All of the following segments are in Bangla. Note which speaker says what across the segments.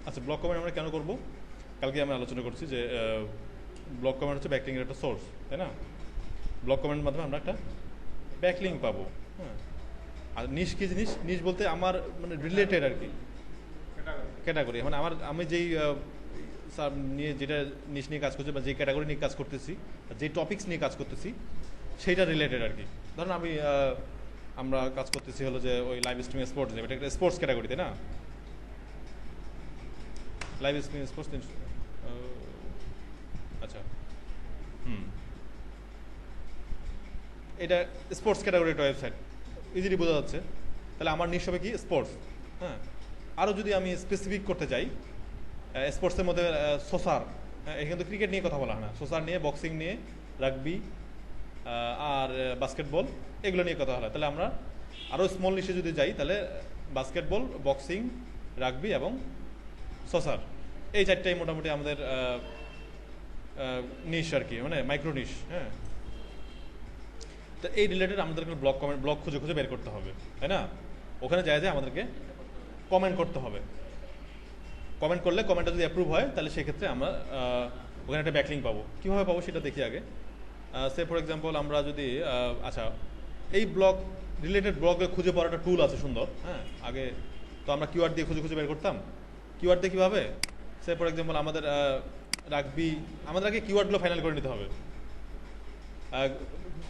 Speaker 1: আচ্ছা, ব্লক কমেন্ট আমরা কেন করব? কালকে আমরা আলোচনা করছি যে ব্লক কমেন্ট হচ্ছে ব্যাকলিংয়ের একটা সোর্স, তাই না? ব্লক কমেন্টের মাধ্যমে আমরা একটা ব্যাকলিং পাবো। হ্যাঁ, আর নিশ কি জিনিস? নিশ বলতে আমার মানে রিলেটেড আর কি, ক্যাটাগরি। মানে আমি যেই সাব নিয়ে যেটা নিশ নিয়ে কাজ করছি বা যে ক্যাটাগরি নিয়ে কাজ করতেছি, যে টপিকস নিয়ে কাজ করতেছি, সেইটা রিলেটেড আর কি। ধরুন আমরা কাজ করতেছি হলো যে ওই লাইভ স্ট্রিমিং স্পোর্টস, এটা একটা স্পোর্টস ক্যাটাগরি, তাই না? Live streaming sports. আচ্ছা, হুম, এটা স্পোর্টস ক্যাটাগরি একটা ওয়েবসাইট, ইজিলি বোঝা যাচ্ছে। তাহলে আমার নিশ হবে কি? স্পোর্টস। হ্যাঁ, আরও যদি আমি স্পেসিফিক করতে যাই, স্পোর্টসের মধ্যে সোসার, এখানে কিন্তু ক্রিকেট নিয়ে কথা বলা হয় না, সোসার নিয়ে, বক্সিং নিয়ে, রাগবি আর বাস্কেটবল, এগুলো নিয়ে কথা হয়। তাহলে আমরা আরও স্মল নিশে যদি যাই, তাহলে বাস্কেটবল, বক্সিং, রাগবি এবং সোসার, এই চারটাই মোটামুটি আমাদের নিশ আর কি, মানে মাইক্রো নিশ। হ্যাঁ, তো এই রিলেটেড আমাদেরকে ব্লগ খুঁজে খুঁজে বের করতে হবে, তাই না? ওখানে যায় আমাদেরকে কমেন্ট করতে হবে। কমেন্ট করলে কমেন্টটা যদি অ্যাপ্রুভ হয়, তাহলে সেক্ষেত্রে আমরা ওখানে একটা ব্যাকলিং পাবো। কীভাবে পাবো সেটা দেখি আগে। সে ফর এক্সাম্পল আমরা যদি আচ্ছা, এই রিলেটেড ব্লগে খুঁজে পাওয়ার একটা টুল আছে সুন্দর। হ্যাঁ, আগে তো আমরা কিওয়ার্ড দিয়ে খুঁজে খুঁজে বের করতাম। কিওয়ার্ড দিয়ে কীভাবে? সে ফর এক্সাম্পল আমাদের রাগবি, আমাদের আগে কিওয়ার্ডগুলো ফাইনাল করে নিতে হবে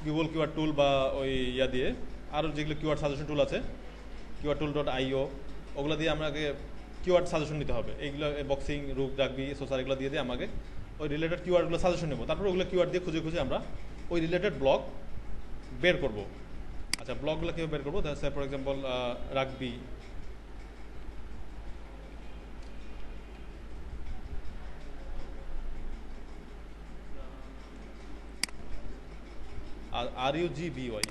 Speaker 1: গুগল কিওয়ার্ড টুল বা ওই ইয়া দিয়ে, আরও যেগুলো কিওয়ার্ড সাজেশন টুল আছে, keywordtool.io, ওগুলো দিয়ে আমাকে কিওয়ার্ড সাজেশন নিতে হবে। এইগুলো বক্সিং, রুক, রাগবি, সোসার, এগুলো দিয়ে আমাকে ওই রিলেটেড কিওয়ার্ডগুলো সাজেশন নেবো। তারপর ওগুলো কিওয়ার্ড দিয়ে খুঁজে খুঁজে আমরা ওই রিলেটেড ব্লগ বের করব। আচ্ছা, ব্লগগুলো কীভাবে বের করবো? For example rugby, RUGBY,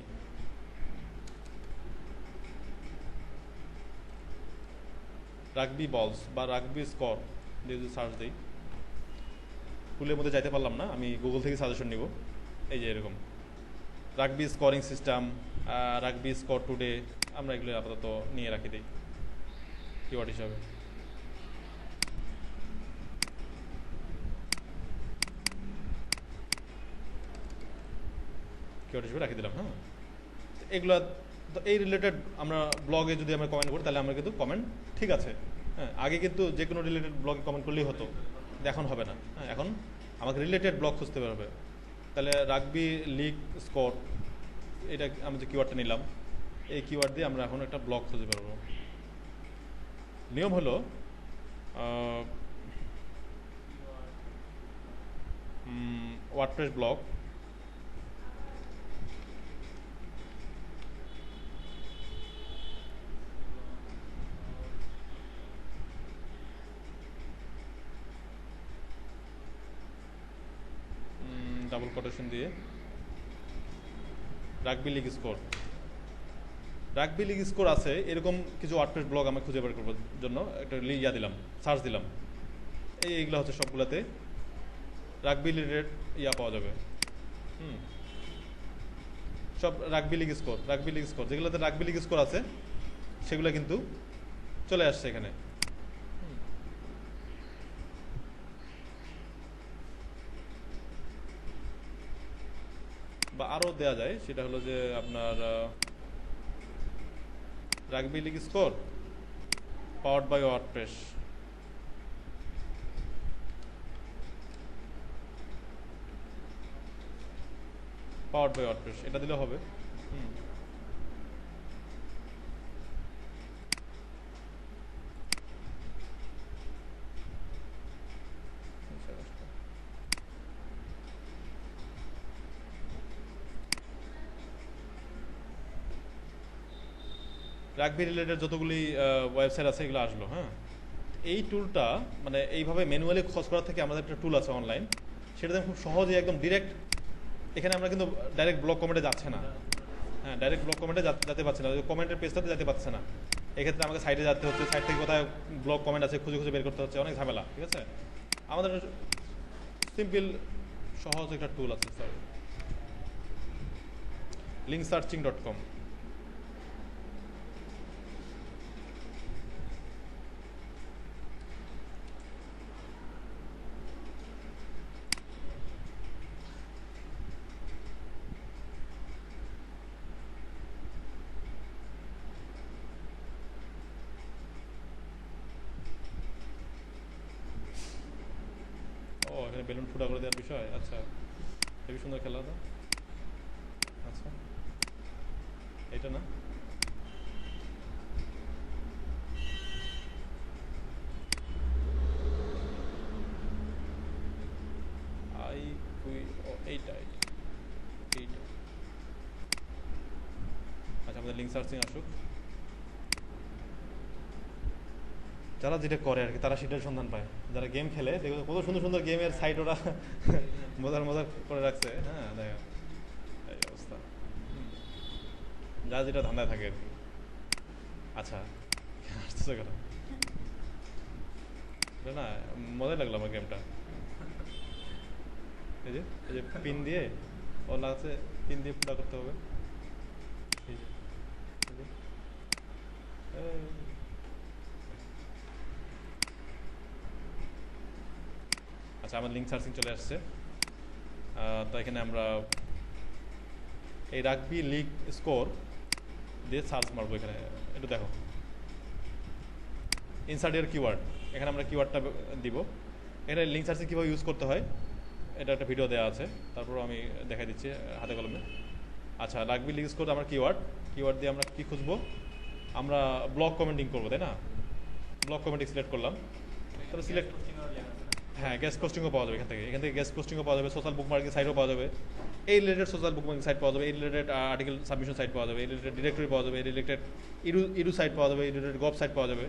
Speaker 1: rugby বলস বা রাগবি স্কোর দিয়ে যদি সার্চ দিই, টুলের মধ্যে যাইতে পারলাম না, আমি গুগল থেকে সাজেশন নিব। এই যে এরকম rugby scoring system, rugby score today, আমরা এগুলো আপাতত নিয়ে রাখি দিই কিওয়ার্ড হিসাবে। কিওয়ার্ড হিসেবে রাখি দিলাম। হ্যাঁ, এগুলো তো এই রিলেটেড আমরা ব্লগে যদি আমরা কমেন্ট করি, তাহলে আমরা কিন্তু কমেন্ট ঠিক আছে। হ্যাঁ, আগে কিন্তু যে কোনো রিলেটেড ব্লগে কমেন্ট করলেই হতো, এখন হবে না। হ্যাঁ, এখন আমাকে রিলেটেড ব্লগ খুঁজতে হবে। তাহলে রাগবি লিগ স্কোর, এটা আমি যে কিওয়ার্ডটা নিলাম, এই কিওয়ার্ড দিয়ে আমরা এখন একটা ব্লগ খুঁজে পারবো। নিয়ম হলো ওয়ার্ডপ্রেস ব্লগ, ডাবল কোটেশন দিয়ে rugby league score. Rugby league score আছে এরকম কিছু ওয়ার্ডপ্রেস ব্লগ আমি খুঁজে বের করবার জন্য একটা ইয়া দিলাম, সার্চ দিলাম। এইগুলো হচ্ছে সবগুলোতে রাগবি রিলেটেড ইয়া পাওয়া যাবে। সব রাগবি লিগ স্কোর যেগুলোতে রাগবি লিগ স্কোর আছে সেগুলো কিন্তু চলে আসছে এখানে। বা আরও দেওয়া যায়, সেটা হলো যে আপনার rugby league score powered by WordPress, এটা দিলে হবে। রাগবি রিলেটেড যতগুলি ওয়েবসাইট আছে এগুলো আসলো। হ্যাঁ, এই টুলটা মানে এইভাবে ম্যানুয়ালি খোঁজ করার থেকে আমাদের একটা টুল আছে অনলাইন, সেটাতে খুব সহজে একদম ডিরেক্ট, এখানে আমরা কিন্তু ডাইরেক্ট ব্লগ কমেন্টে যাচ্ছে না। হ্যাঁ, ডাইরেক্ট ব্লগ কমেন্টে যেতে পারছে না, কমেন্টের পেজটাতে যেতে পারছে না। এক্ষেত্রে আমাকে সাইডে যেতে হচ্ছে, সাইড থেকে কোথায় ব্লগ কমেন্ট আছে খুঁজে খুঁজে বের করতে হচ্ছে, অনেক ঝামেলা। ঠিক আছে, আমাদের সিম্পল সহজ একটা টুল আছে স্যার, linksearching.com। বেলুন ফুটা করে দেওয়ার বিষয়। আচ্ছা, হেবি সুন্দর খেলা তো। আচ্ছা, এটা না, এইটা এইটা এইটা। আচ্ছা, আমাদের লিঙ্ক সার্চিং আসুক। যারা যেটা করে আর কি তারা সেটার সন্ধান পায়। যারা গেম খেলে দেখো কত সুন্দর সুন্দর গেমের সাইট ওরা মজার মজার করে রাখছে। হ্যাঁ, দেখো এই অবস্থা, যা যেটা ধান্দায় থাকে আর কি। আচ্ছা, আসতেছে কেন না, মজাই লাগলো আমার গেমটা। এই যে পিন দিয়ে ও লাগছে, পিন দিয়ে ফুটা করতে হবে। এই যে আচ্ছা, আমার লিঙ্ক সার্চিং চলে আসছে। তো এখানে আমরা এই রাগবি লিগ স্কোর দিয়ে সার্চ মারবো। এখানে একটু দেখো, ইনসার্ট এর কিওয়ার্ড, এখানে আমরা কিওয়ার্ডটা দিব। এখানে লিঙ্ক সার্চিং কীভাবে ইউজ করতে হয় এটা একটা ভিডিও দেওয়া আছে, তারপর আমি দেখাই দিচ্ছি হাতে কলমে। আচ্ছা, রাগবি লিগ স্কোর আমার কিওয়ার্ড দিয়ে আমরা কী খুঁজবো, আমরা ব্লক কমেন্টিং করবো, তাই না? ব্লক কমেন্টিং সিলেক্ট করলাম, তাহলে সিলেক্ট, হ্যাঁ, গেস্ট পোস্টিংও পাওয়া যাবে এখান থেকে গেস্ট পোস্টিংও পাওয়া যাবে, সোশ্যাল বুকমার্কিং সাইটও পাওয়া যাবে, এই রিলেটেড সোশ্যাল বুকমার্কিং সাইট পাওয়া যাবে, এই রিলেটেড আর্টিকেল সাবমিশন সাইট পাওয়া যাবে, এই রিলেটেড ডিরেক্টরি পাওয়া যাবে, এই রিলেটেড ইডু সাইট পাওয়া যাবে, এই রিলেটেড গভ সাইট পাওয়া যাবে।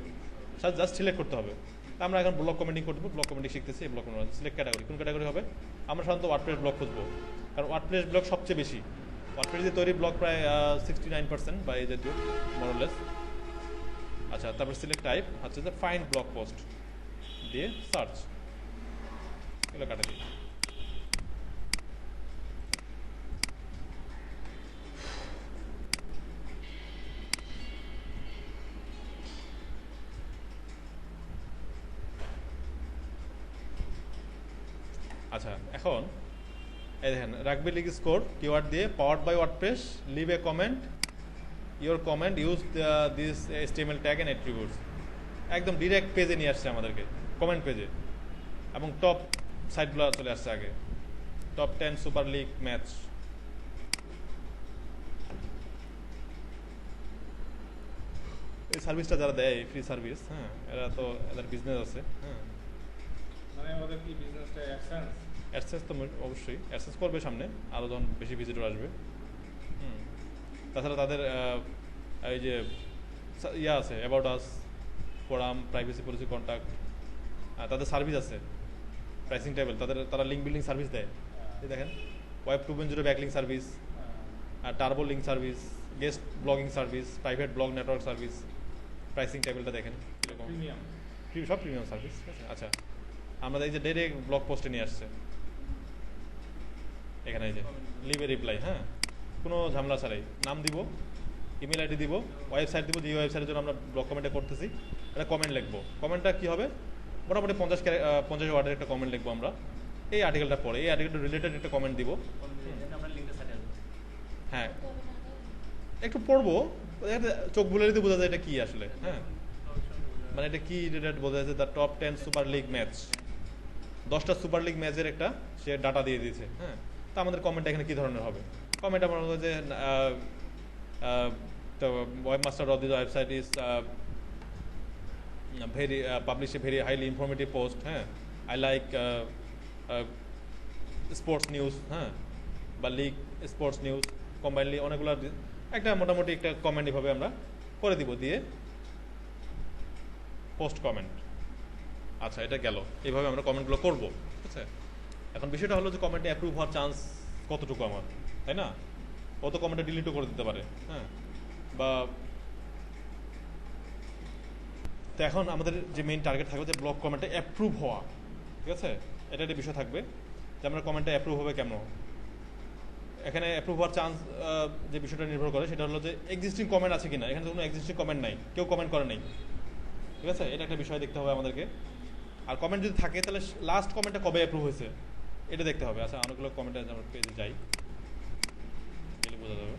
Speaker 1: জাস্ট সিলেক্ট করতে হবে। আমরা এখন ব্লক কমেন্টিং করতে ব্লক কমেন্টিং শিখতেছি। এই ব্লক কমেন্টিং সিলেক্ট ক্যাটাগরি, কোন ক্যাটাগরি হবে? আমরা সাধারণত ওয়ার্ডপ্রেস ব্লক খুঁজবো, কারণ ওয়ার্ডপ্রেস ব্লক সবচেয়ে বেশি। ওয়ার্ডপ্রেস দিয়ে তৈরি ব্লক প্রায় 69% বা এই জাতীয় মোরলেস। আচ্ছা, তারপর সিলেক্ট টাইপ হচ্ছে যে ফাইন্ড ব্লক পোস্ট দিয়ে সার্চ, এগুলো কাটা দিই। আচ্ছা, এখন এই দেখেন রাগবি লিগ স্কোর কিওয়ার্ড দিয়ে powered by WordPress, leave a comment, your comment use this HTML tag and attributes. একদম ডিরেক্ট পেজে নিয়ে আসছে আমাদেরকে, কমেন্ট পেজে, এবং টপ সাইটগুলো চলে আসছে আগে, টপ 10 সুপার লিগ ম্যাচ। এই সার্ভিসটা যারা দেয় ফ্রি সার্ভিস, হ্যাঁ, এরা তো এদের বিজনেস আছে। হ্যাঁ,
Speaker 2: মানে আমাদের কি বিজনেসটা অ্যাডসেন্স?
Speaker 1: অ্যাডসেন্স তো অবশ্যই অ্যাডসেন্স করবে সামনে, আরও যখন বেশি ভিজিটর আসবে। তাছাড়া তাদের এই যে ইয়া আছে, about us, forum, privacy policy, contact, তাদের সার্ভিস আছে, প্রাইসিং টেবিল, তারা লিঙ্ক বিল্ডিং সার্ভিস দেয়। এই দেখেন, web 2.0 backlink service, turbo link service, guest blogging service, private blog network service. Pricing টেবিলটা দেখেন কীরকম,
Speaker 2: প্রিমিয়াম,
Speaker 1: সব প্রিমিয়াম সার্ভিস। ঠিক আছে। আচ্ছা, আমাদের এই যে ডাইরেক্ট ব্লগ পোস্টে নিয়ে আসছে, এখানে এই যে লিভ এ রিপ্লাই, হ্যাঁ, কোনো ঝামেলা ছাড়াই নাম দিব, ইমেল আইডি দিব, ওয়েবসাইট দিব, যে ওয়েবসাইটের জন্য আমরা ব্লগ কমেন্টে করতেছি একটা কমেন্ট লিখবো। কমেন্টটা কী হবে, মোটামুটি 50 ওয়ার্ডের একটা কমেন্ট লিখবো আমরা এই আর্টিকেলটা পরে, এই আর্টিকেলটা রিলেটেড একটা কমেন্ট দিব। হ্যাঁ, একটু পড়বো, চোখ বুলে দিতে বোঝা যায় এটা কী আসলে। হ্যাঁ, মানে এটা কি রিলেটেড বোঝা যাচ্ছে, the top 10 super league match, 10টা সুপার লিগ ম্যাচের একটা সে ডাটা দিয়ে দিয়েছে। হ্যাঁ, তো আমাদের কমেন্টটা এখানে কী ধরনের হবে? কমেন্ট আমার যে the webmaster of this website is publish a very highly informative post. I like sports news, বা লিগ স্পোর্টস নিউজ কম্বাইনলি অনেকগুলো একটা মোটামুটি একটা কমেন্ট এভাবে আমরা করে দিব, দিয়ে পোস্ট কমেন্ট। আচ্ছা, এটা গেল, এইভাবে আমরা কমেন্টগুলো করবো। ঠিক আছে। এখন বিষয়টা হলো যে কমেন্টে অ্যাপ্রুভ হওয়ার চান্স কতটুকু আমার, তাই না? ও তো কমেন্টে ডিলিটও করে দিতে পারে। হ্যাঁ, বা তো এখন আমাদের যে মেইন টার্গেট থাকবে যে ব্লগ কমেন্টে অ্যাপ্রুভ হওয়া। ঠিক আছে, এটা একটা বিষয় থাকবে যে আমরা কমেন্টে অ্যাপ্রুভ হবে কেমন। এখানে অ্যাপ্রুভ হওয়ার চান্স যে বিষয়টা নির্ভর করে সেটা হলো যে এক্সিস্টিং কমেন্ট আছে কিনা। এখানে তো কোনো এক্সিস্টিং কমেন্ট নাই, কেউ কমেন্ট করে নাই। ঠিক আছে, এটা একটা বিষয় দেখতে হবে আমাদেরকে। আর কমেন্ট যদি থাকে তাহলে লাস্ট কমেন্টটা কবে অ্যাপ্রুভ হয়েছে এটা দেখতে হবে। আচ্ছা, অনেকগুলো কমেন্টে আমরা পেজে যাই, গেলে বোঝা যাবে।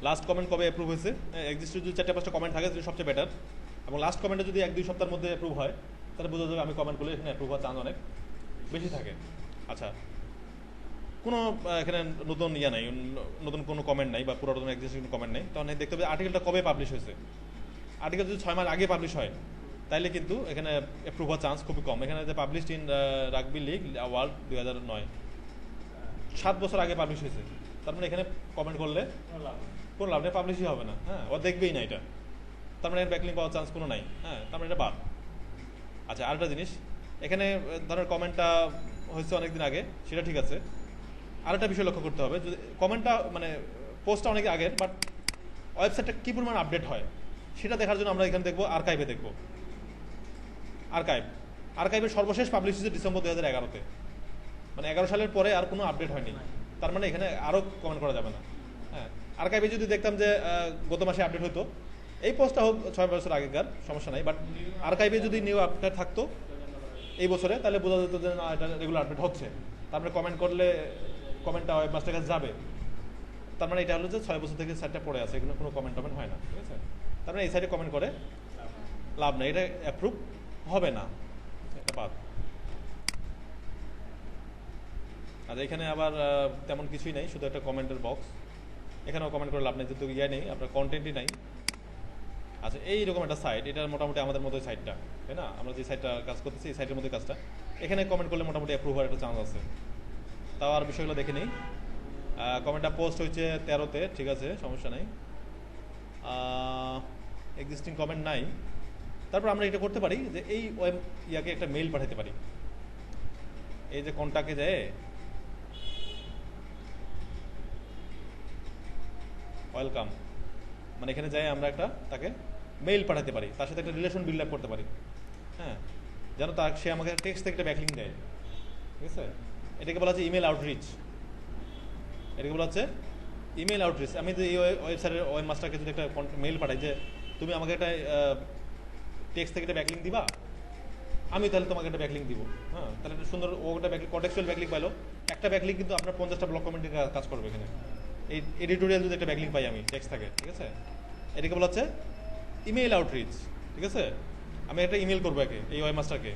Speaker 1: লাস্ট কমেন্ট কবে অ্যাপ্রুভ হয়েছে, এক্সিস্টে যদি 4-5টা কমেন্ট থাকে সেটা সবচেয়ে বেটার, এবং লাস্ট কমেন্টে যদি 1-2 সপ্তাহের মধ্যে অ্যাপ্রুভ হয় তাহলে বোঝা যাবে আমি কমেন্ট করলে এখানে অ্যাপ্রুভ হওয়ার চান্স অনেক বেশি থাকে। আচ্ছা, কোনো এখানে নতুন নাই, নতুন কোনো কমেন্ট নাই বা পুরাতন এক্সিস্টিং কমেন্ট নেই, তখন দেখতে হবে আর্টিকেলটা কবে পাবলিশ হয়েছে। আর্টিকেল যদি 6 মাস আগে পাবলিশ হয় তাহলে কিন্তু এখানে অ্যাপ্রুভ হওয়ার চান্স খুবই কম। এখানে যে published in rugby league world 2009, 7 বছর আগে পাবলিশ হয়েছে, তার মানে এখানে কমেন্ট করলে কোনো লাভ নেই, পাবলিশই হবে না। হ্যাঁ, ও দেখবেই না এটা, তার মানে এর ব্যাকলিং পাওয়ার চান্স কোনো নাই। হ্যাঁ, তার মানে এটা বাদ। আচ্ছা, আরেকটা জিনিস, এখানে ধরেন কমেন্টটা হয়েছে অনেকদিন আগে, সেটা ঠিক আছে। আরেকটা বিষয় লক্ষ্য করতে হবে, যদি কমেন্টটা মানে পোস্টটা অনেক আগের বাট ওয়েবসাইটটা কী পরিমাণ আপডেট হয় সেটা দেখার জন্য আমরা এখানে দেখবো আর্কাইভে দেখবো। আর্কাইভের সর্বশেষ পাবলিশ হয়েছে ডিসেম্বর 2011-তে, মানে 11 সালের পরে আর কোনো আপডেট হয়নি, তার মানে এখানে আরও কমেন্ট করা যাবে না। হ্যাঁ, আর্কাইভে যদি দেখতাম যে গত মাসে আপডেট হতো, এই পোস্টটা হোক 6 বছর আগেকার, সমস্যা নাই, বাট আর্কাইভে যদি নিউ আপডেট থাকতো এই বছরে তাহলে বোঝা যেত যে না, এটা রেগুলার আপডেট হচ্ছে, তারপরে কমেন্ট করলে কমেন্টটা ওয়েবমাস্টারের কাছে যাবে, তার মানে এটা হলো যে 6 বছর থেকে সাইটটা পড়ে আছে, এগুলো কোনো কমেন্ট হয় না, ঠিক আছে। তার মানে এই সাইটে কমেন্ট করে লাভ নেই, এটা অ্যাপ্রুভ হবে না, এটা বাদ। আচ্ছা, এখানে আবার তেমন কিছুই নেই, শুধু একটা কমেন্টের বক্স, এখানেও কমেন্ট করে লাভ নেই, যেহেতু নেই, আপনার কন্টেন্টই নাই। আচ্ছা, এইরকম একটা সাইট, এটা মোটামুটি আমাদের মতো সাইটটা, তাই না, আমরা যে সাইটটা কাজ করতেছি এই সাইটের মধ্যে কাজটা, এখানে কমেন্ট করলে মোটামুটি অ্যাপ্রুভ হওয়ার একটা চান্স আছে। তাও আর বিষয়গুলো দেখে নিই। কমেন্টটা পোস্ট হয়েছে 13-তে, ঠিক আছে, সমস্যা নেই, এক্সিস্টিং কমেন্ট নাই। তারপর আমরা এটা করতে পারি যে এই ইয়াকে একটা মেইল পাঠাতে পারি, এই যে কন্টাক্টে যায় ওয়েলকাম, মানে এখানে যাই আমরা একটা তাকে মেইল পাঠাতে পারি, তার সাথে একটা রিলেশন বিল্ড আপ করতে পারি। হ্যাঁ, যেন সে আমাকে টেক্সট থেকে একটা ব্যাকলিং দেয়, ঠিক আছে। এটাকে বলা হচ্ছে ইমেল আউটরিচ, এটাকে বলা হচ্ছে ইমেল আউটরিচ। আমি যে এই ওয়েবসাইটের ওয়েবমাস্টারকে যদি একটা মেইল পাঠাই যে তুমি আমাকে একটা টেক্সট থেকে একটা ব্যাকলিং দিবা, আমি তাহলে তোমাকে একটা ব্যাকলিং দিব। হ্যাঁ, তাহলে একটা সুন্দর ও একটা কন্টেক্সচুয়াল ব্যাকলিং পাইলো, একটা ব্যাকলিং কিন্তু আপনার 50টা ব্লক কমেন্টের কাজ করবে এখানে। এই এডিটোরিয়াল যদি একটা ব্যাকলিং পাই আমি টেক্সট থাকে, ঠিক আছে, এটাকে বলা হচ্ছে ইমেল আউটরিচ, ঠিক আছে। আমি একটা ইমেল করবো একে, এই ওয়েবমাস্টারকে,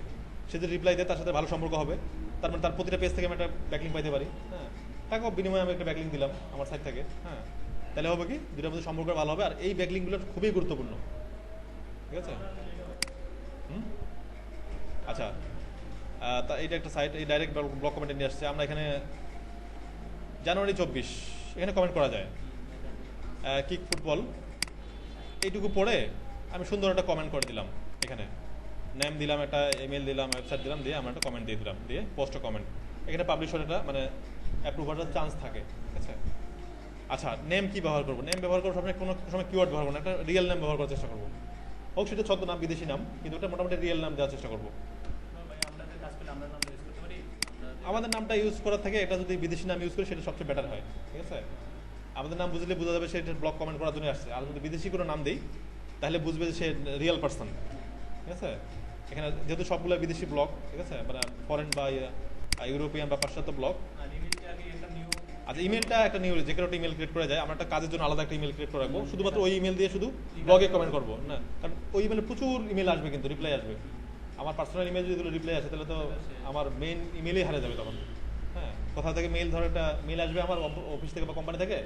Speaker 1: সে যদি রিপ্লাই দেয় তার সাথে ভালো সম্পর্ক হবে, তার মানে তার প্রতিটা পেজ থেকে আমি একটা ব্যাকলিং পাইতে পারি। হ্যাঁ, তাকেও বিনিময়ে আমি একটা ব্যাকলিং দিলাম আমার সাইড থেকে। হ্যাঁ, তাহলে হবে কি দুটোর মধ্যে সম্পর্ক ভালো হবে, আর এই ব্যাকলিংগুলো খুবই গুরুত্বপূর্ণ, ঠিক আছে। আচ্ছা, তা এইটা একটা সাইট, এই ডাইরেক্ট ব্লক কমেন্টে নিয়ে আসছে। আমরা এখানে জানুয়ারি 24 এখানে কমেন্ট করা যায়, কিক ফুটবল, এইটুকু পড়ে আমি সুন্দর একটা কমেন্ট করে দিলাম, এখানে নেম দিলাম, একটা ইমেল দিলাম, ওয়েবসাইট দিলাম, দিয়ে আমরা একটা কমেন্ট দিয়ে দিলাম, দিয়ে পোস্ট কমেন্ট, এখানে পাবলিশ হলে এটা মানে অ্যাপ্রুভ হওয়ার চান্স থাকে, ঠিক আছে। আচ্ছা, নেম কি ব্যবহার করবো? নেম ব্যবহার করবো সবসময় কোনো সময় কিওয়ার্ড ব্যবহার করবো না, একটা রিয়েল নাম ব্যবহার করার চেষ্টা করবো, হোক সেটা ছদ্মনাম, বিদেশি নাম, কিন্তু ওটা মোটামুটি রিয়েল নাম দেওয়ার চেষ্টা করবো। আমাদের নামটা ইউজ করার থেকে এটা যদি বিদেশি নাম ইউজ করি সেটা সবচেয়ে বেটার হয়, ঠিক আছে। আমাদের নাম বুঝলে বোঝা যাবে সেটা ব্লগ কমেন্ট করার জন্য আসছে, আর যদি বিদেশি কোনো নাম দিই তাহলে বুঝবে যে সে রিয়েল পার্সন, ঠিক আছে। এখানে যেহেতু সবগুলো বিদেশি ব্লগ, ঠিক আছে, মানে ফরেন বা ইউরোপিয়ান বা পাশ্চাত্য ব্লগ। আচ্ছা, ইমেলটা একটা নিউ যে কোনো একটা ইমেল ক্রিয়েট করা যায়, আমরা একটা কাজের জন্য আলাদা একটা ইমেল ক্রিয়েট করে রাখবো, শুধুমাত্র ওই ইমেল দিয়ে শুধু ব্লগে কমেন্ট করবো না, কারণ ওই ইমেলে প্রচুর ইমেল আসবে, কিন্তু রিপ্লাই আসবে। আমার পার্সোনাল ইমেল যদি রিপ্লাই আসে তাহলে তো আমার মেইন ইমেলই হারিয়ে যাবে তখন। হ্যাঁ, কোথা থেকে মেইল ধরো একটা মেইল আসবে আমার অফিস থেকে বা কোম্পানি থেকে,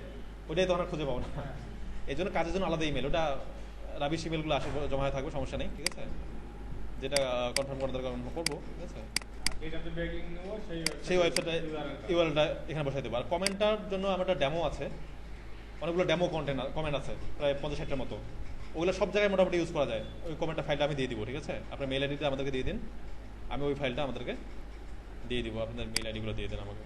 Speaker 1: ওইটাই তখন খুঁজে পাবো না। এই জন্য কাজের জন্য আলাদা ইমেল, ওটা রাবিশ ইমেলগুলো আসে জমা হয়ে থাকবে, সমস্যা নেই, ঠিক আছে। যেটা কনফার্ম করা দরকার করবো, ঠিক আছে। সেই ওয়েবসাইটে ইউআরএলটা এখানে বসাই দেবো। আর কমেন্টার জন্য আমার একটা ডেমো আছে, অনেকগুলো ডেমো কমেন্ট আছে, প্রায় 50-60টার মতো, ওগুলো সব জায়গায় মোটামুটি ইউজ করা যায়। ওই কমেন্টটা ফাইলটা আমি দিয়ে দিব, ঠিক আছে। আপনার মেল আইডিটা আমাদেরকে দিয়ে দিন, আমি ওই ফাইলটা আমাদেরকে দিয়ে দিব, আপনাদের মেল আইডিগুলো দিয়ে দেন আমাকে।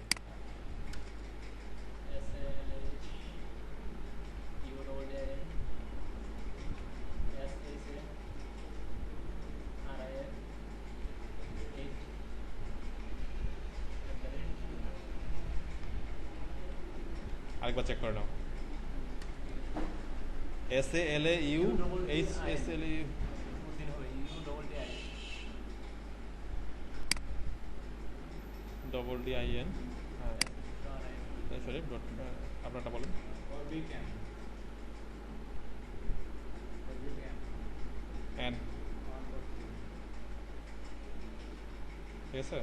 Speaker 1: আরেকবার চেক করে নাও, SALAUHSLAU DIN, সরি, আপনারটা বলেন।
Speaker 2: Weekend.
Speaker 1: 1 ঠিক আছে?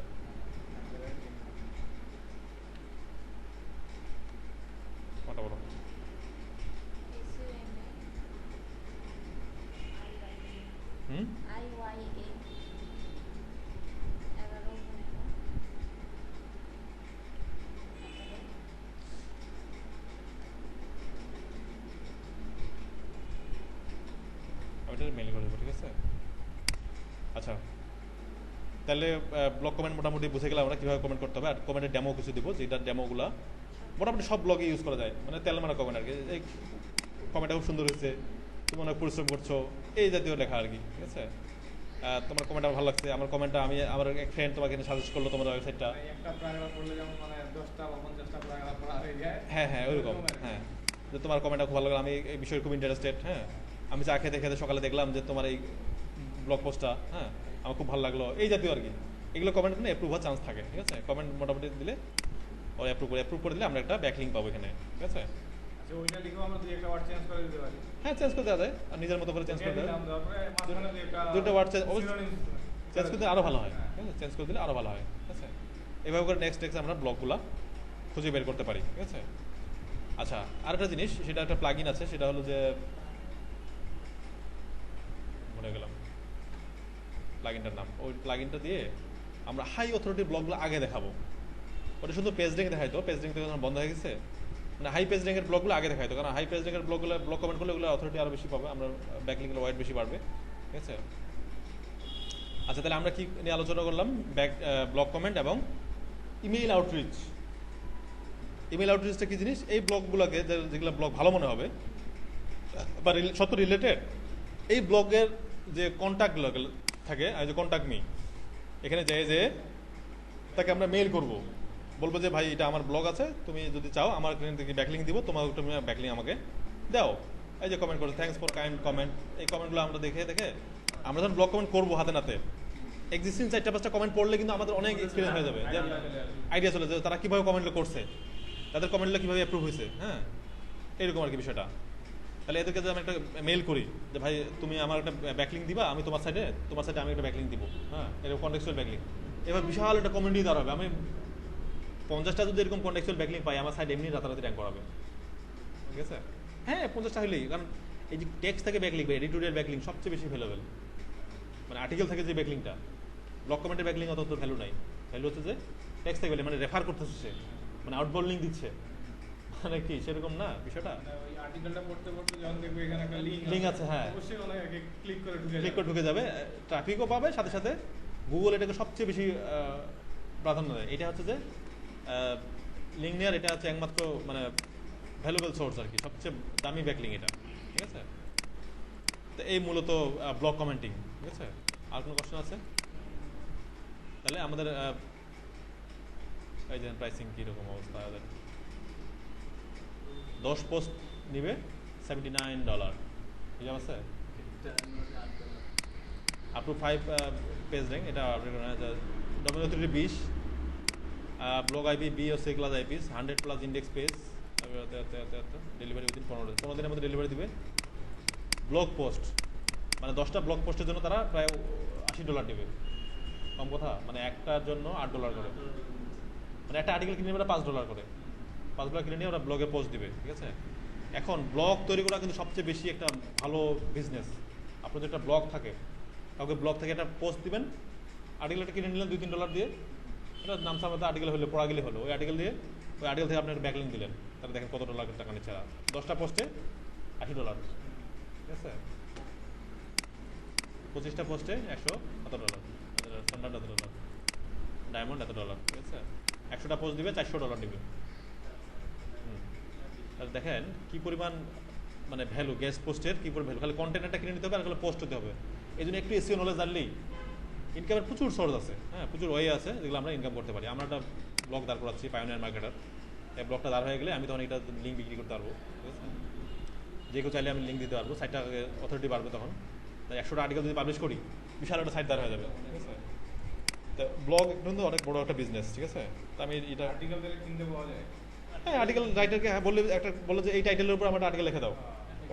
Speaker 1: কোনটা বলো? হুম? আমি এটা মেল করে দেবো, ঠিক আছে? আচ্ছা, তাহলে ব্লগ কমেন্ট মোটামুটি বুঝে গেলাম আমরা কীভাবে কমেন্ট করতে হবে। আর কমেন্টের ডেমো কিছু দিব, যেটা ডেমোগুলো মোটামুটি সব ব্লগে ইউজ করা যায়, মানে তেল মারা কমেন্ট আর কি। এই কমেন্টটা খুব সুন্দর হয়েছে, তুমি অনেক পরিশ্রম করছো, এই জাতীয় লেখা আর কি, ঠিক আছে? তোমার কমেন্ট আমার ভালো লাগছে, আমার কমেন্টটা আমি আমার এক ফ্রেন্ড তোমাকে সাজেস্ট করলো তোমার ওয়েবসাইটটা।
Speaker 2: একটা প্যারাগ্রাফ পড়লে যেমন মানে 10টা বা 50টা প্যারাগ্রাফ পড়া হয়ে যায়।
Speaker 1: হ্যাঁ হ্যাঁ, ওইরকম। হ্যাঁ, যে তোমার কমেন্টটা খুব ভালো লাগলো, আমি এই বিষয়ে খুব ইন্টারেস্টেড। হ্যাঁ, আমি চা খেতে খেতে সকালে দেখলাম যে তোমার এই ব্লগ পোস্টটা, হ্যাঁ, আমার খুব ভালো লাগলো, এই জাতীয় আর কি। এগুলো কমেন্ট করে অ্যাপ্রুভ হওয়ার চান্স থাকে, ঠিক আছে? কমেন্ট মোটামুটি দিলে ও অ্যাপ্রুভ করে দিলে আমরা একটা ব্যাকলিঙ্ক পাবো এখানে, ঠিক আছে?
Speaker 2: আচ্ছা, ওইটা লিখেও আমরা দুই একটা ওয়ার্ড চেঞ্জ করে দিতে পারি।
Speaker 1: হ্যাঁ, চেঞ্জ করে দেওয়া যায়, আর নিজের মতো করে চেঞ্জ করে দেওয়া যায়।
Speaker 2: মাঝখানে দুই একটা
Speaker 1: দুটো ওয়ার্ড চেঞ্জ
Speaker 2: synonym
Speaker 1: করে দিলে আরও ভালো হয়, ঠিক আছে? চেঞ্জ করে দিলে আরও ভালো হয়, ঠিক আছে? এভাবে করে নেক্সট আমরা ব্লগগুলো খুঁজে বের করতে পারি, ঠিক আছে? আচ্ছা, আরেকটা জিনিস, সেটা একটা প্লাগইন আছে, সেটা হলো যে মনে গেলাম প্লাগইনটার নাম। ওই প্লাগইনটা দিয়ে আমরা হাই অথরিটি ব্লগগুলো আগে দেখাবো। ওটা শুধু পেজ র্যাঙ্ক দেখাইতো, পেজ র্যাঙ্ক থেকে বন্ধ হয়ে গেছে, মানে হাই পেজ র্যাঙ্কের ব্লগগুলো আগে দেখাইতো, কারণ হাই পেজ র্যাঙ্কের ব্লগগুলো ব্লগ কমেন্ট করলে ওগুলো অথরিটি আরও বেশি পাবে, আমরা ব্যাকলিঙ্কের ওয়াইড বেশি বাড়বে, ঠিক আছে? আচ্ছা, তাহলে আমরা কি নিয়ে আলোচনা করলাম? ব্লগ কমেন্ট এবং ইমেইল আউটরিচ। ইমেইল আউটরিচটা কি জিনিস? এই ব্লগগুলোকে যেগুলো ব্লগ ভালো মনে হবে বা সত্য রিলেটেড, এই ব্লগের যে কন্ট্যাক্টগুলো থাকে, যে কন্ট্যাক্ট মি, এখানে যাই যে তাকে আমরা মেইল করব, বলবো যে ভাই এটা আমার ব্লগ আছে, তুমি যদি চাও আমার এখান থেকে ব্যাকলিঙ্ক দিব, তোমার তুমি ব্যাকলিঙ্ক আমাকে দাও। এই যে কমেন্ট করো, থ্যাঙ্কস ফর কাইন্ড কমেন্ট, এই কমেন্টগুলো আমরা দেখে দেখে আমরা যখন ব্লগ কমেন্ট করবো হাতে নাতে, এক্সিস্টিং 4-5টা কমেন্ট পড়লে কিন্তু আমাদের অনেক এক্সপিরিয়েন্স হয়ে যাবে, যে আইডিয়া চলে যাবে তারা কীভাবে কমেন্টগুলো করছে, তাদের কমেন্টগুলো কীভাবে অ্যাপ্রুভ হয়েছে। হ্যাঁ, এরকম আর কি বিষয়টা। তাহলে এদেরকে যদি আমি একটা মেইল করি যে ভাই তুমি আমার একটা ব্যাকলিঙ্ক দিবা, আমি তোমার সাইডে আমি একটা ব্যাকলিঙ্ক দিব, হ্যাঁ, এরকম কন্টেক্সচুয়াল ব্যাকলিঙ্ক, এবার বিশাল একটা কমিউনিটি দাঁড়াবে। আমি 50টা যদি এরকম কন্টেক্সচুয়াল ব্যাকলিঙ্ক পাই, আমার সাইড এমনি রাতারাতি র্যাঙ্ক করাবে, ঠিক আছে? হ্যাঁ, 50টা হলেই, কারণ এই যে টেক্সট থেকে ব্যাকলিঙ্ক বা এডিটোরিয়াল ব্যাকলিঙ্ক সবচেয়ে বেশি ভ্যালুয়েবল। মানে আর্টিকেল থেকে যে ব্যাকলিঙ্কটা, ব্লগ কমেন্টের ব্যাকলিঙ্ক অত ভ্যালু নাই। ভ্যালু হচ্ছে যে টেক্সট থেকে মানে রেফার করতেছে সে, মানে আউটবোর্ড লিঙ্ক দিচ্ছে, মানে কি সেরকম না বিষয়টা?
Speaker 2: ওই আর্টিকেলটা পড়তে পড়তে যখন দেখবে এখানে একটা
Speaker 1: লিঙ্ক আছে, হ্যাঁ,
Speaker 2: অবশ্যই অনেকে ক্লিক করে
Speaker 1: ঢুকে যাবে, ট্রাফিকও পাবে, সাথে সাথে গুগল এটাকে সবচেয়ে বেশি প্রাধান্য দেয়। এটা হচ্ছে যে লিঙ্ক নেওয়ার, এটা হচ্ছে একমাত্র মানে ভ্যালুয়েবল সোর্স আর কি, সবচেয়ে দামি ব্যাকলিঙ্ক এটা, ঠিক আছে? তো এই মূলত ব্লগ কমেন্টিং, ঠিক আছে? আর কোনো কোশ্চেন আছে? তাহলে আমাদের এই যে প্রাইসিং কীরকম অবস্থা, আমাদের 10 পোস্ট নিবে $79, ঠিক আছে? আপ টু 5 পেজ র্যাঙ্ক, এটা ডমিনেটরি 20, ব্লগ আইপি বি ও C class IPs, 100+ index page, delivery within 15 দিনের মধ্যে ডেলিভারি দিবে। ব্লগ পোস্ট মানে 10টা ব্লগ পোস্টের জন্য তারা প্রায় $80 নেবে, কম কথা, মানে একটার জন্য $8 করে, মানে একটা আর্টিকেল কিনে নেবে $5 করে, $5 কিনে নিয়ে ওরা ব্লগে পোস্ট দিবে, ঠিক আছে? এখন ব্লগ তৈরি করা কিন্তু সবচেয়ে বেশি একটা ভালো বিজনেস। আপনার যদি একটা ব্লগ থাকে, কাউকে ব্লগ থেকে একটা পোস্ট দিবেন, আর্টিকেলটা কিনে নিলেন $2-3 দিয়ে, এটা নাম সামনে আর্টিকেল হলে পড়া গেলে হলো, ওই আর্টিকেল দিয়ে ওই আর্টিকেল থেকে আপনি একটা ব্যাকলিঙ্ক দিলেন, তাহলে দেখেন কত ডলার টাকা নিচ্ছে। 10টা পোস্টে $80, ঠিক আছে? 25টা পোস্টে $100 স্ট্যান্ডার্ড $100, ডায়মন্ড $100, ঠিক আছে? 100টা পোস্ট দিবে $400 দিবে। তাহলে দেখেন কী পরিমাণ মানে ভ্যালু, গেস্ট পোস্টের কী পরিমাণ ভ্যালু। খালি কন্টেন্টটা কিনে নিতে হবে আর খালি পোস্ট হতে হবে। এই জন্য একটু এসইও নলেজ জানলেই ইনকামের প্রচুর সোর্স আছে, হ্যাঁ, প্রচুর ওয়ে আছে যেগুলো আমরা ইনকাম করতে পারি। আমরা একটা ব্লগ দাঁড় করাচ্ছি, পায়োনিয়ার মার্কেটার। এই ব্লগটা দাঁড় হয়ে গেলে আমি তখন এটা লিঙ্ক বিক্রি করতে পারবো, ঠিক আছে? যে কেউ চাইলে আমি লিঙ্ক দিতে পারবো, সাইটটা অথরিটি বাড়বে তখন। তাই 100টা আর্টিকেল যদি পাবলিশ করি, বিশাল একটা সাইট দাঁড় হয়ে যাবে, ঠিক আছে? তো ব্লগ কিন্তু অনেক বড় একটা বিজনেস, ঠিক আছে? তো আমি এটা
Speaker 2: আর্টিকেল থেকে কিনতে পাওয়া যায়।
Speaker 1: হ্যাঁ, আর্টিকেল রাইটারকে হ্যাঁ বললে বললো যে এই টাইটেলের উপর আমার আর্টিকেল লিখে দাও,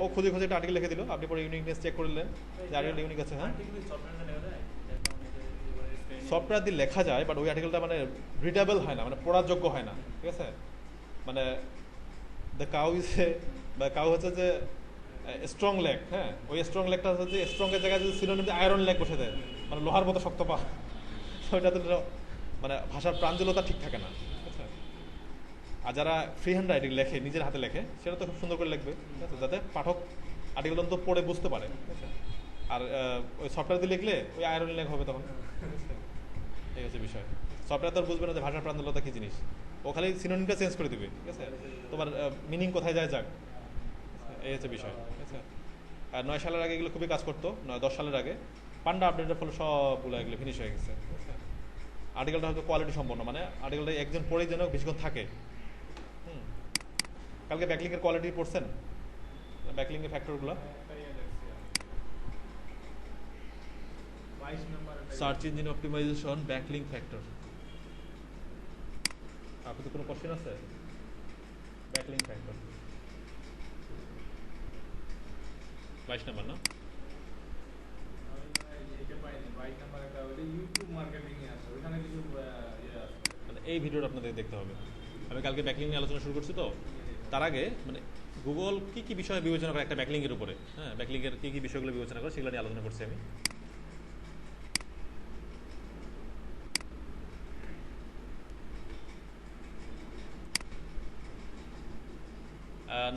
Speaker 1: ও খুঁজে একটা আর্টিকেল লিখে দিল, আপনি পরে ইউনিকনেস চেক করলেন যে আর্টিকেল ইউনিক আছে। হ্যাঁ, সফটওয়্যার দিয়ে লেখা যায়, বাট ওই আর্টিকেলটা মানে রিডেবল হয় না, মানে পড়ার যোগ্য হয় না, ঠিক আছে? মানে দ্য কাউ ইজ বা কাউ হচ্ছে যে স্ট্রং লেগ, হ্যাঁ, ওই স্ট্রং লেগটা হচ্ছে স্ট্রংয়ের জায়গায় যদি সিনোনিম আয়রন লেগ বসে দেয়, মানে লোহার মতো শক্ত পা, ওইটা তো মানে ভাষার প্রাঞ্জলতা ঠিক থাকে না, ঠিক আছে? আর যারা ফ্রি হ্যান্ড রাইটিং লেখে, নিজের হাতে লেখে, সেটা তো খুব সুন্দর করে লিখবে, ঠিক আছে, যাতে পাঠক আর্টিকেল তো পড়ে বুঝতে পারে, ঠিক আছে? আর ওই সফটওয়্যার দিয়ে লিখলে ওই আয়রন লেগ হবে তখন, এই হচ্ছে বিষয়। সফটওয়্যার তো বুঝবে না যে ভাষার প্রাঞ্জলতা কী জিনিস, ও খালি সিনোনিমটা চেঞ্জ করে দিবে, ঠিক আছে? তোমার মিনিং কোথায় যায় যাক, এই হচ্ছে বিষয়, ঠিক আছে? আর 9 সালের আগে এগুলো খুবই কাজ করতো, 10 সালের আগে পান্ডা আপডেটের ফলে সবগুলো এগুলো ফিনিশ হয়ে গেছে, ঠিক আছে? আর্টিকেলটা হয়তো কোয়ালিটি সম্পন্ন, মানে আর্টিকেলটা একজন পড়েই যেন বেশিক্ষণ থাকে। কালকে ব্যাকলিংকের কোয়ালিটি পড়ছেন, ব্যাকলিংকের ফ্যাক্টরগুলো, search engine optimisation backlink factor. আপনাদের কোনো কোশ্চেন আছে? ব্যাকলিংক ফ্যাক্টর 22 নাম্বার না? মানে এই ভিডিওটা আপনাদের দেখতে হবে। আমি কালকে ব্যাকলিং নিয়ে আলোচনা শুরু করছি, তো তার আগে মানে গুগল কী কী বিষয় বিবেচনা করে একটা ব্যাকলিংকের উপরে, হ্যাঁ, ব্যাকলিংকের কী কী বিষয়গুলো বিবেচনা করে সেগুলো নিয়ে আলোচনা করছি আমি।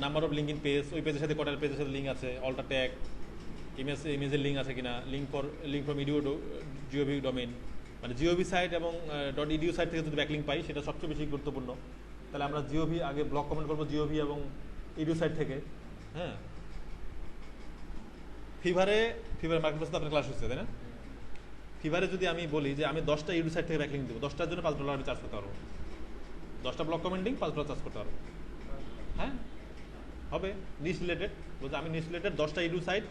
Speaker 1: Number of link in page, ওই পেজের সাথে কটার পেজের সাথে লিঙ্ক আছে, অল্টার ট্যাগ, ইমেজের লিঙ্ক আছে কিনা, লিঙ্ক ফ্রম ইডিও জিওভি ডোমেইন, মানে জিওভি সাইট এবং .edu সাইট থেকে যদি ব্যাকলিঙ্ক পাই সেটা সবচেয়ে বেশি গুরুত্বপূর্ণ। তাহলে আমরা জিওভি আগে ব্লক কমেন্ট করবো জিওভি এবং ইডিও সাইট থেকে, হ্যাঁ। ফিভারে মার্কেটপ্লেসে আপনার ক্লাস হচ্ছে, তাই না? ফিভারে যদি আমি বলি যে আমি 10টা ইডিও সাইট থেকে ব্যাকলিঙ্ক দেবো, 10টার জন্য $5 আমি চার্জ করতে পারবো, 10টা ব্লক কমেন্টিং $5 চার্জ করতে পারবো, হ্যাঁ, হবে। নিশ রিলেটেড বলতে আমি নিশ রিলেটেড 10টা ইডিও সাইট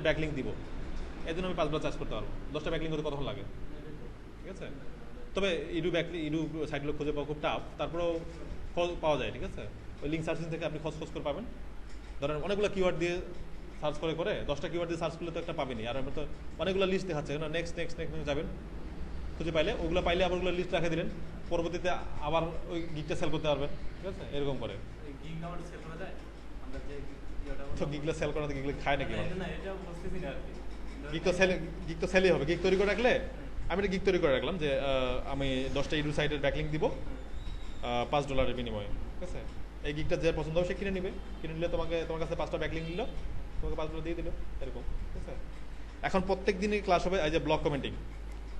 Speaker 1: ব্যাকলিঙ্ক দিব, এই জন্য আমি $5 চার্জ করতে পারবো। 10টা ব্যাকলিঙ্ক করতে কতক্ষণ লাগে, ঠিক আছে? তবে ইডু সাইটগুলো খুঁজে পাওয়া খুব টাফ, তারপরেও পাওয়া যায়, ঠিক আছে? ওই লিঙ্ক সার্চিং থেকে আপনি খোঁজ করে পাবেন। ধরেন অনেকগুলো কিওয়ার্ড দিয়ে সার্চ করে 10টা কিওয়ার্ড দিয়ে সার্চ করলে তো একটা পাবেনি, আর আমরা তো অনেকগুলো লিস্ট দেখাচ্ছে, নেক্সট যাবেন, খুঁজে পাইলে ওগুলো পাইলে আবার ওগুলো লিস্ট রাখে দিলেন, পরবর্তীতে আবার ওই গিকটা সেল করতে পারবেন, ঠিক আছে? এরকম করে তো গিকগুলো সেল করাতে গিকগুলো খায় নাকি? গিক তো সেলই হবে। গিক তৈরি করে রাখলে আমি একটা গিক তৈরি করে রাখলাম যে আমি 10টা ইডু সাইটের ব্যাকলিঙ্ক দিব $5 বিনিময়ে, ঠিক আছে? এই গিকটা যে পছন্দ হবে সে কিনে নিবে, কিনে নিলে তোমার কাছে 5টা ব্যাকলিঙ্ক দিল, তোমাকে $5 দিয়ে দিল, এরকম, ঠিক আছে? এখন প্রত্যেক দিনই ক্লাস হবে এই যে ব্লক কমেন্টিং।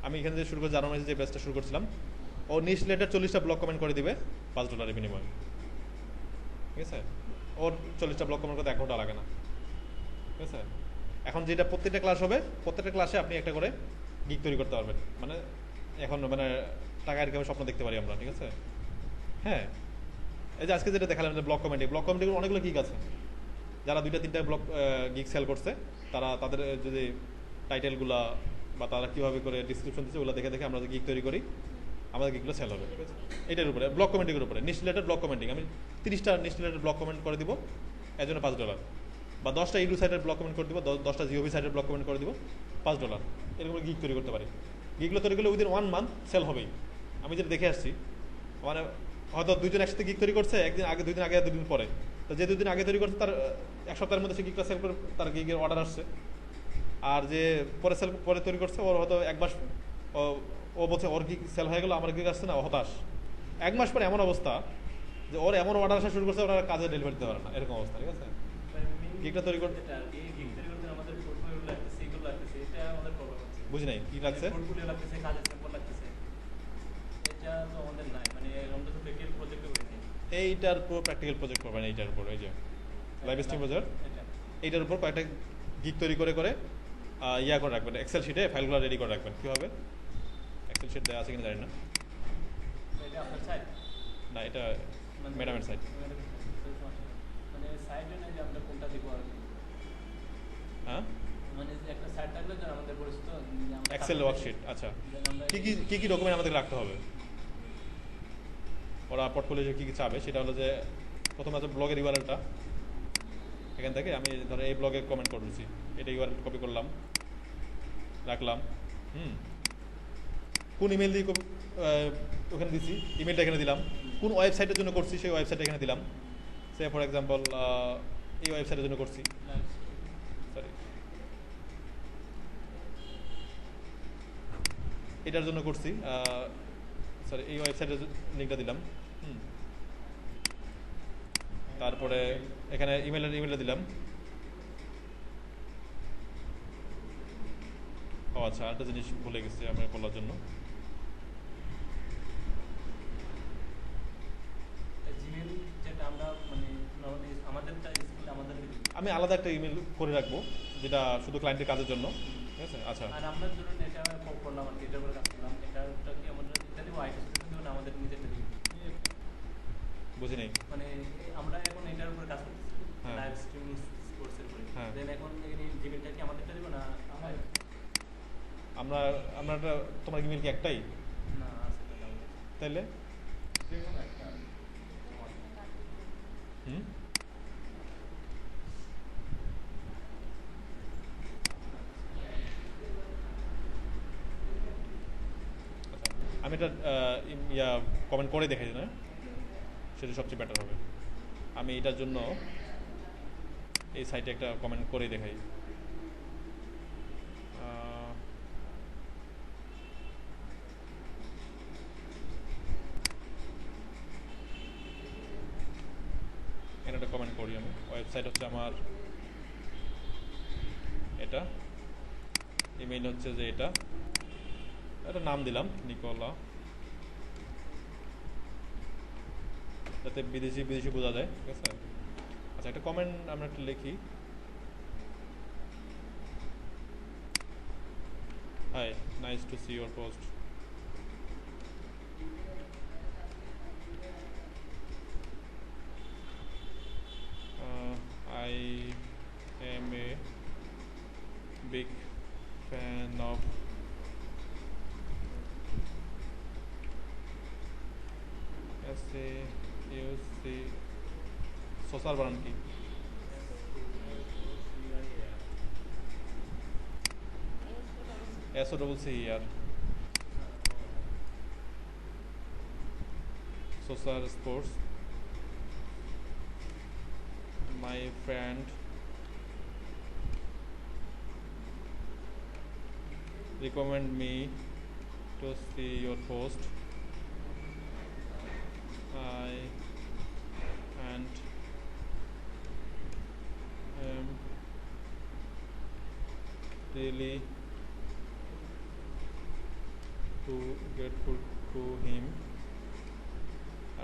Speaker 1: আমি এখানে যে শুরু করে জানুয়ারি যে ব্যাচটা শুরু করছিলাম, ও নিউজ লেটার 40টা ব্লক কমেন্ট করে দিবে $5 বিনিময়ে, ঠিক আছে? ওর 40টা ব্লক কমেন্ট করতে 1 ঘন্টা লাগে না, ঠিক আছে? এখন যেটা প্রত্যেকটা ক্লাস হবে, প্রত্যেকটা ক্লাসে আপনি একটা করে গিক তৈরি করতে পারবেন, মানে এখন মানে টাকা ইনকামের স্বপ্ন দেখতে পারি আমরা, ঠিক আছে? হ্যাঁ, এই যে আজকে যেটা দেখালাম যে ব্লক কমেন্টিং অনেকগুলো গিক আছে। যারা 2-3টা ব্লক গিক সেল করছে তারা তাদের যদি টাইটেলগুলা বা তারা কীভাবে করে ডিসক্রিপশন দিচ্ছে ওগুলো দেখে আমরা গিক তৈরি করি, আমাদের গিকগুলো সেল হবে, ঠিক আছে? এটার উপরে ব্লক কমেন্টিংয়ের উপরে নিশ রিলেটেড ব্লক কমেন্টিং আমি 30টা নিশ রিলেটেড ব্লক কমেন্ট করে দিব, এর জন্য $5, বা 10টা ইডু সাইটের ব্লক কমেন্ট করে দিব, 10টা জিওভি সাইটের ব্লক কমেন্ট করে দিব $5, এরকম গিক তৈরি করতে পারি। গিকগুলো তৈরি করলে উইদিন 1 মান্থ সেল হবেই। আমি যেটা দেখে আসছি, মানে হয়তো 2জন একসাথে গিক তৈরি করছে, 2 দিন আগে 2 দিন পরে, তো যে 2 দিন আগে তৈরি করছে তার 1 সপ্তাহের মধ্যে সে গিকটা সেল করে তার গিকের অর্ডার আসছে। আর যে পরে তৈরি করছে ওর হয়তো 1 মাস, ও বলছে ওর গিক সেল হয়ে গেল, আমার গিক আসছে না, ও হতাশ। 1 মাস পরে এমন অবস্থা যে ওর এমন অর্ডার আসা শুরু করছে, ওরা কাজে ডেলিভারি দিতে পারে না, এরকম অবস্থা, ঠিক আছে? গিকটা তৈরি করতে বুঝি নাই কি লাগছে, এইটার পুরো প্র্যাকটিক্যাল প্রজেক্ট করবেন, এইটার উপর এই যে লাইভ স্ট্রিম বাজার, এইটার উপর কয়েকটা গিক তৈরি করে করে রাখবেন এক্সেল শিটে, ফাইলগুলো রেডি করে রাখবেন। কীভাবে এক্সেল শিট দেওয়া আছে কিনা জানি না, না এটা ম্যাডামের সাইট। হ্যাঁ, এক্সেল ওয়ার্কশিট। আচ্ছা, কি কি ডকুমেন্ট আমাদের রাখতে হবে, ওরা পোর্টফোলিও কি কি চাবে সেটা হলো যে প্রথমে আছে ব্লগের ইউআরএলটা। এখান থেকে আমি ধরো এই ব্লগে কমেন্ট করেছি, এটা ইউআরএল কপি করলাম, রাখলাম, কোন ইমেল দিয়ে ওখানে দিছি, ইমেলটা এখানে দিলাম, কোন ওয়েবসাইটের জন্য করছি সেই ওয়েবসাইটটা এখানে দিলাম। সে ফর এক্সাম্পল এই ওয়েবসাইটের জন্য করছি, সরি এটার জন্য করছি, সরি এই ওয়েবসাইটের লিঙ্কটা দিলাম। তারপরে এখানে ইমেলটা দিলাম। ও আচ্ছা, আরেকটা জিনিস ভুলে গেছি আমি বলার জন্য। আমি আলাদা একটা ইমেল করে রাখবো যেটা শুধু ক্লায়েন্টের কাজের জন্য, ঠিক আছে? আচ্ছা,
Speaker 3: আর আমরা ধরুন এটা করলাম আর কি, এটার উপরে কাজ করলাম, এটা কি আমরা এটা দিব আইটি সিস্টেম আমাদের নিজেরটা দিব,
Speaker 1: বুঝি নাই।
Speaker 3: মানে আমরা এখন এটার উপরে কাজ করতেছি লাইভ স্ট্রিমিং কোর্সের উপরে, দেন এখন এই জিমেলটা কি আমাদেরটা দিব না
Speaker 1: আমরা তোমার ইমেল কি একটাই?
Speaker 3: না আছে
Speaker 1: তাইলে আমি এটা কমেন্ট করে দেখাই না, সেটা সবচেয়ে বেটার হবে। আমি এটার জন্য এই সাইটে একটা কমেন্ট করে দেখাই। এখানে একটা কমেন্ট করি আমি। ওয়েবসাইট হচ্ছে আমার এটা, ইমেইল হচ্ছে যে এটা, একটা নাম দিলাম নিকোলা, যাতে বিদেশি বোঝা যায়, ঠিক আছে? আচ্ছা, একটা কমেন্ট আমরা একটা লিখি। Hi, nice to see your post. I am a big fan of SAUC social বানান কি? SOCCER social sports. My friend recommend me to see your post. I and am really grateful to him.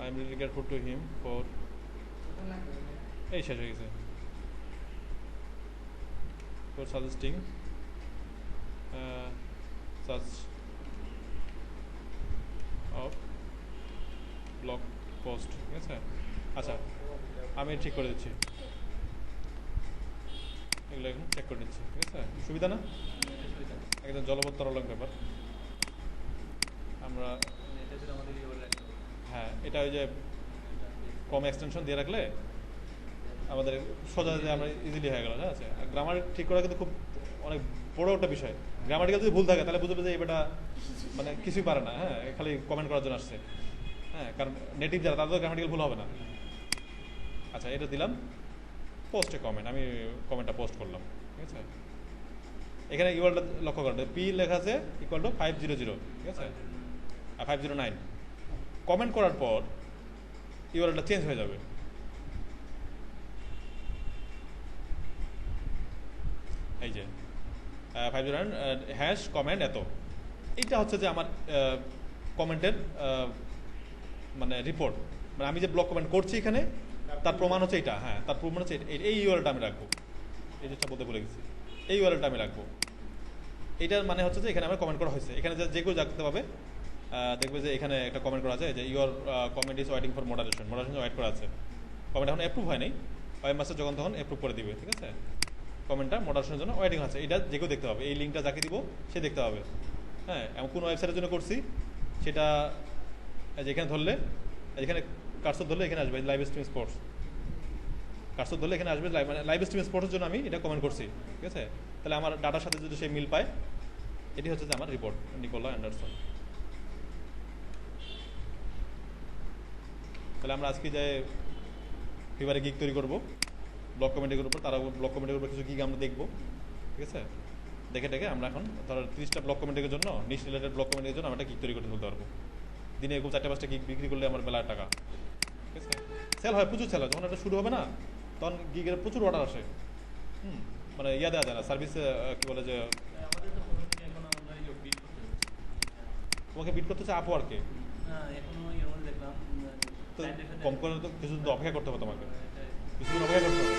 Speaker 1: I am really grateful to him for এই শেষ হয়ে গেছে, for suggesting such of blog post, ঠিক আছে? আচ্ছা, আমি ঠিক করে দিচ্ছি, এগুলো এখন চেক করে নিচ্ছি, ঠিক আছে? সুবিধা না? একদম জলবৎ তরল ব্যাপার। আমরা হ্যাঁ, এটা ওই যে কম এক্সটেনশন দিয়ে রাখলে আমাদের সোজা আমরা ইজিলি হয়ে গেল, ঠিক আছে? আর গ্রামার ঠিক করা কিন্তু খুব অনেক বড় একটা বিষয়। গ্রামাটিক্যাল যদি ভুল থাকে তাহলে বুঝবে যে এটা মানে কিছুই পারে না, হ্যাঁ, খালি কমেন্ট করার জন্য আসছে, হ্যাঁ, কারণ নেটিভ যারা তাদের গ্রামাটিক্যাল ভুল হবে না। আচ্ছা, এটা দিলাম পোস্টে কমেন্ট, আমি কমেন্টটা পোস্ট করলাম, ঠিক আছে? এখানে ইউআরএলটা লক্ষ্য করেন, পি লেখা আছে ইকুয়াল টু 500, ঠিক আছে, আর 509। কমেন্ট করার পর ইউআরএলটা চেঞ্জ হয়ে যাবে। এই যে 509 হ্যাশ কমেন্ট এত, এইটা হচ্ছে যে আমার কমেন্টের মানে রিপোর্ট, মানে আমি যে ব্লক কমেন্ট করছি এখানে তার প্রমাণ হচ্ছে এটা, হ্যাঁ, তার প্রমাণ হচ্ছে এই ইউআরএলটা আমি রাখবো, এই যেটা বলতে ভুলে গেছি, এই ইউআরএলটা আমি রাখবো। এইটার মানে হচ্ছে যে এখানে আমার কমেন্ট করা হয়েছে। এখানে যে কেউ জানতে পাবে, দেখবে যে এখানে একটা কমেন্ট করা আছে যে your comment is waiting for moderation wait করা আছে। কমেন্ট এখন অ্যাপ্রুভ হয় নাই, ওয়েব মাস্টার যখন তখন অ্যাপ্রুভ করে দিবে, ঠিক আছে? কমেন্টটা মডারেশনের জন্য ওয়েটিং আছে, এটা যে কেউ দেখতে পাবে, এই লিঙ্কটা যাকে দিব সে দেখতে পাবে, হ্যাঁ। এমন কোন ওয়েবসাইটের জন্য করছি সেটা যেখানে ধরলে, এখানে কার্সর ধরলে এখানে আসবে লাইভ স্ট্রিম স্পোর্টস, কার্সর ধরলে এখানে আসবে মানে লাইভ স্ট্রিম স্পোর্টসের জন্য আমি এটা কমেন্ট করছি, ঠিক আছে? তাহলে আমার ডাটার সাথে যদি সে মিল পায়, এটি হচ্ছে যে আমার রিপোর্ট, নিকোলা অ্যান্ডারসন। তাহলে আমরা আজকে যে ফিভারে গিগ তৈরি করবো ব্লক কমেন্টের উপর, তারা ব্লক কমেন্টের উপর কিছু গিগ আমরা দেখবো, ঠিক আছে? দেখে আমরা এখন ধরো 30টা ব্লক কমেন্টের জন্য, নিশ রিলেটেড ব্লক কমেন্টের জন্য আমরা একটা গিগ তৈরি করতে তুলতে পারবো। দিনে এরকম 4-5টা গিগ বিক্রি করলে আমার বেলার টাকা, ঠিক আছে? সেল হয়, প্রচুর সেল হয়। যখন এটা শুরু হবে না তখন গিগের প্রচুর অর্ডার আসে। মানে ইয়া দেওয়া যায় না, সার্ভিস কি বলে যে
Speaker 3: আমাদের তো প্রথম থেকে এখন আমরা বিট করতে হচ্ছে।
Speaker 1: তোমাকে বিট করতে হচ্ছে আপওয়ার্কে,
Speaker 3: না এখনো এর মধ্যে দেখলাম
Speaker 1: তো কম করে তো কিছুদিন তো অপেক্ষা করতে হবে তোমাকে, কিছুদিন অপেক্ষা করতে হবে।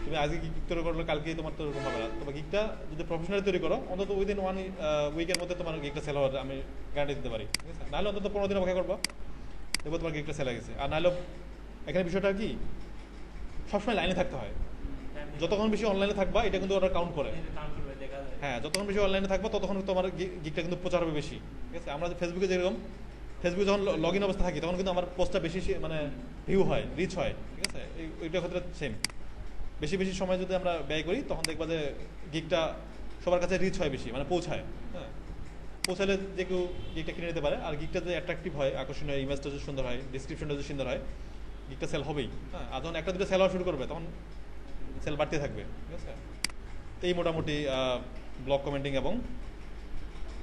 Speaker 1: তুমি আজকে গিগ তৈরি করলে কালকেই তোমার তো এরকম হবে না। তোমার গিগটা যদি প্রফেশনালি তৈরি করো অন্তত উইদিন 1 উইকের মধ্যে তোমার গিগটা সেল হওয়ার আমি গ্যারান্টি দিতে পারি, ঠিক আছে? নাহলে অন্তত 15 দিন অপেক্ষা করবো, দেখবো তোমার গিগটা সেল হয়ে গেছে। আর নাহলে এখানে বিষয়টা কি, সবসময় লাইনে থাকতে হয়। যতক্ষণ বেশি অনলাইনে থাকবা এটা কিন্তু ওরা কাউন্ট করে। হ্যাঁ, যতক্ষণ বেশি অনলাইনে থাকবা ততক্ষণ তোমার গিগটা কিন্তু প্রচার হবে বেশি, ঠিক আছে? আমরা ফেসবুকে যেরকম ফেসবুকে যখন লগ ইন অবস্থা থাকি তখন কিন্তু আমার পোস্টটা বেশি মানে ভিউ হয়, রিচ হয়, ঠিক আছে? এইটার ক্ষেত্রে সেম। বেশি বেশি সময় যদি আমরা ব্যয় করি তখন দেখবা যে গিগটা সবার কাছে রিচ হয় বেশি, মানে পৌঁছায়। হ্যাঁ, পৌঁছালে যে কেউ গিগটা কিনে নিতে পারে। আর গিগটা যদি অ্যাট্রাকটিভ হয়, আকর্ষণীয় হয়, ইমেজটা যদি সুন্দর হয়, ডিসক্রিপশনটা যদি সুন্দর হয়, গিগটা সেল হবেই। হ্যাঁ, আর যখন একটা দুটো সেল হওয়া শুরু করবে তখন সেল বাড়তে থাকবে, ঠিক আছে? তো এই মোটামুটি ব্লগ কমেন্টিং এবং